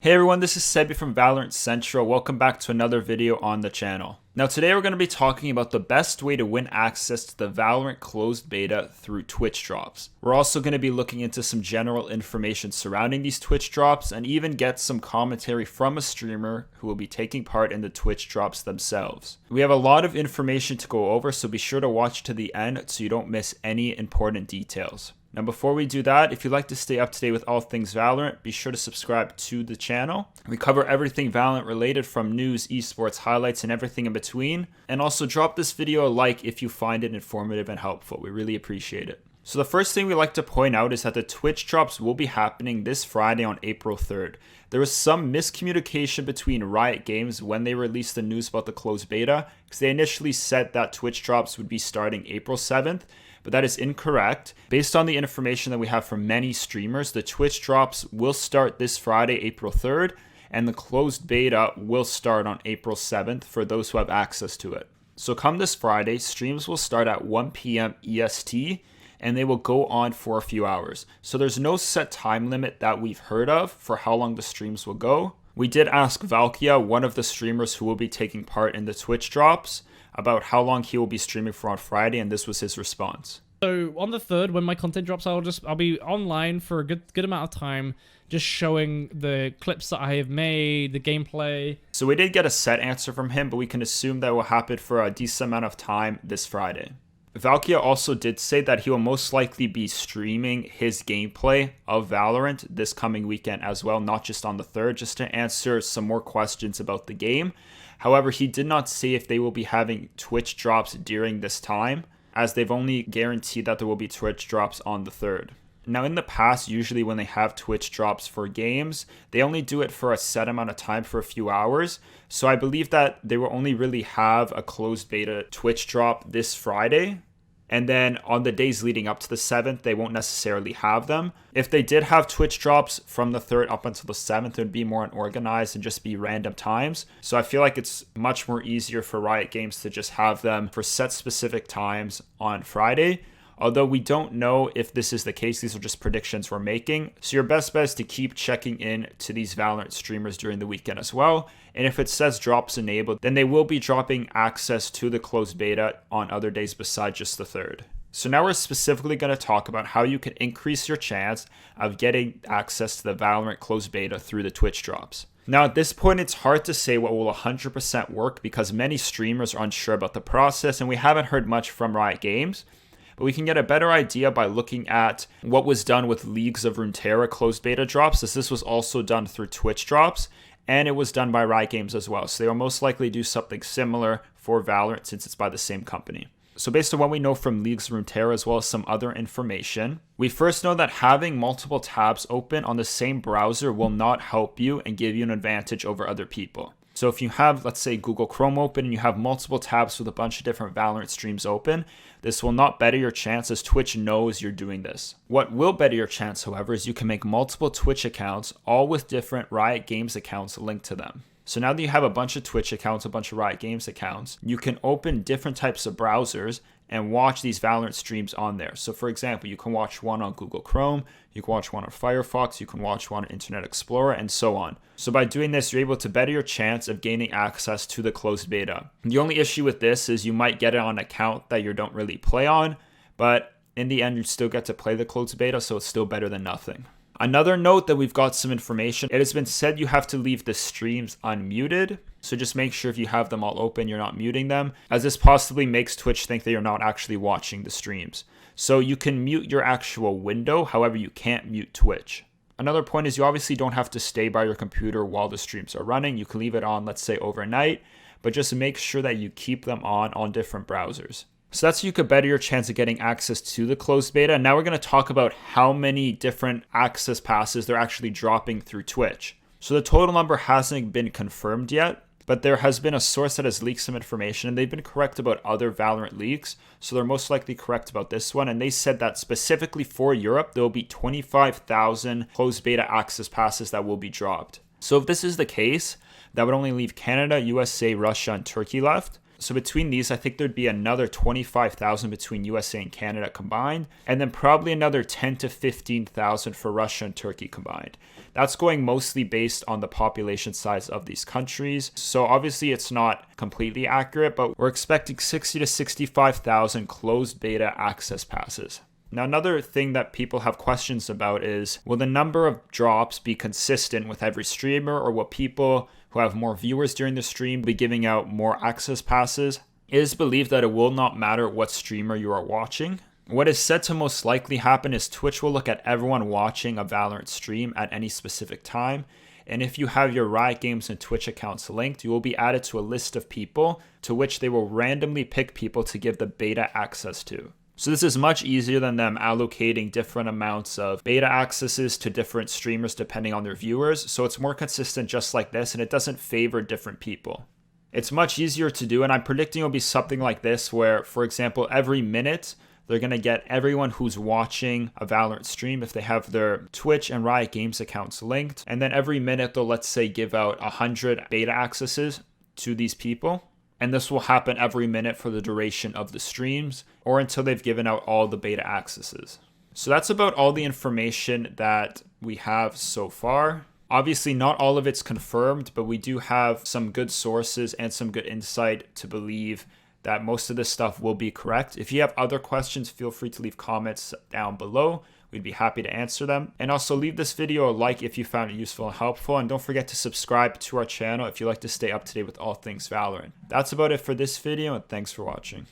Hey everyone, this is Sebi from Valorant Central. Welcome back to another video on the channel. Now today we're going to be talking about the best way to win access to the Valorant closed beta through Twitch drops. We're also going to be looking into some general information surrounding these Twitch drops and even get some commentary from a streamer who will be taking part in the Twitch drops themselves. We have a lot of information to go over, so be sure to watch to the end so you don't miss any important details. Now before we do that, if you'd like to stay up to date with all things Valorant, be sure to subscribe to the channel. We cover everything Valorant related, from news, esports, highlights, and everything in between. And also drop this video a like if you find it informative and helpful. We really appreciate it. So the first thing we like to point out is that the Twitch drops will be happening this Friday on April 3rd. There was some miscommunication between Riot Games when they released the news about the closed beta, because they initially said that Twitch drops would be starting April 7th. But that is incorrect. Based on the information that we have from many streamers, the Twitch drops will start this Friday, April 3rd, and the closed beta will start on April 7th for those who have access to it. So come this Friday, streams will start at 1 p.m. EST, and they will go on for a few hours. So there's no set time limit that we've heard of for how long the streams will go. We did ask Valkia, one of the streamers who will be taking part in the Twitch drops, about how long he will be streaming for on Friday, and this was his response. So on the 3rd, when my content drops, I'll be online for a good amount of time, just showing the clips that I have made, the gameplay. So we did get a set answer from him, but we can assume that will happen for a decent amount of time this Friday. Valkia also did say that he will most likely be streaming his gameplay of Valorant this coming weekend as well, not just on the 3rd, just to answer some more questions about the game. However, he did not say if they will be having Twitch drops during this time, as they've only guaranteed that there will be Twitch drops on the 3rd. Now in the past, usually when they have Twitch drops for games, they only do it for a set amount of time for a few hours. So I believe that they will only really have a closed beta Twitch drop this Friday. And then on the days leading up to the 7th, they won't necessarily have them. If they did have Twitch drops from the 3rd up until the 7th, it would be more unorganized and just be random times. So I feel like it's much more easier for Riot Games to just have them for set specific times on Friday. Although we don't know if this is the case, these are just predictions we're making. So your best bet is to keep checking in to these Valorant streamers during the weekend as well. And if it says drops enabled, then they will be dropping access to the closed beta on other days besides just the 3rd. So now we're specifically going to talk about how you can increase your chance of getting access to the Valorant closed beta through the Twitch drops. Now at this point, it's hard to say what will 100% work because many streamers are unsure about the process and we haven't heard much from Riot Games. But we can get a better idea by looking at what was done with Leagues of Runeterra closed beta drops, as this was also done through Twitch drops, and it was done by Riot Games as well. So they will most likely do something similar for Valorant since it's by the same company. So based on what we know from Leagues of Runeterra as well as some other information, we first know that having multiple tabs open on the same browser will not help you and give you an advantage over other people. So if you have, let's say, Google Chrome open and you have multiple tabs with a bunch of different Valorant streams open, this will not better your chance as Twitch knows you're doing this. What will better your chance, however, is you can make multiple Twitch accounts, all with different Riot Games accounts linked to them. So now that you have a bunch of Twitch accounts, a bunch of Riot Games accounts, you can open different types of browsers and watch these Valorant streams on there. So for example, you can watch one on Google Chrome, you can watch one on Firefox, you can watch one on Internet Explorer, and so on. So by doing this, you're able to better your chance of gaining access to the closed beta. The only issue with this is you might get it on an account that you don't really play on, but in the end, you still get to play the closed beta, so it's still better than nothing. Another note that we've got some information, it has been said you have to leave the streams unmuted. So just make sure if you have them all open, you're not muting them, as this possibly makes Twitch think that you're not actually watching the streams. So you can mute your actual window, however you can't mute Twitch. Another point is you obviously don't have to stay by your computer while the streams are running. You can leave it on, let's say overnight, but just make sure that you keep them on different browsers. So that's so you could better your chance of getting access to the closed beta. Now we're going to talk about how many different access passes they're actually dropping through Twitch. So the total number hasn't been confirmed yet, but there has been a source that has leaked some information, and they've been correct about other Valorant leaks, so they're most likely correct about this one. And they said that specifically for Europe, there will be 25,000 closed beta access passes that will be dropped. So if this is the case, that would only leave Canada, USA, Russia, and Turkey left. So between these, I think there'd be another 25,000 between USA and Canada combined, and then probably another 10 to 15,000 for Russia and Turkey combined. That's going mostly based on the population size of these countries. So obviously it's not completely accurate, but we're expecting 60 to 65,000 closed beta access passes. Now, another thing that people have questions about is, will the number of drops be consistent with every streamer, or will people who have more viewers during the stream be giving out more access passes? It is believed that it will not matter what streamer you are watching. What is said to most likely happen is Twitch will look at everyone watching a Valorant stream at any specific time, and if you have your Riot Games and Twitch accounts linked, you will be added to a list of people to which they will randomly pick people to give the beta access to. So this is much easier than them allocating different amounts of beta accesses to different streamers depending on their viewers. So it's more consistent just like this, and it doesn't favor different people. It's much easier to do, and I'm predicting it'll be something like this where, for example, every minute they're going to get everyone who's watching a Valorant stream if they have their Twitch and Riot Games accounts linked. And then every minute they'll, let's say, give out 100 beta accesses to these people. And this will happen every minute for the duration of the streams or until they've given out all the beta accesses. So that's about all the information that we have so far. Obviously, not all of it's confirmed, but we do have some good sources and some good insight to believe that most of this stuff will be correct. If you have other questions, feel free to leave comments down below. We'd be happy to answer them. And also leave this video a like if you found it useful and helpful. And don't forget to subscribe to our channel if you like to stay up to date with all things Valorant. That's about it for this video, and thanks for watching.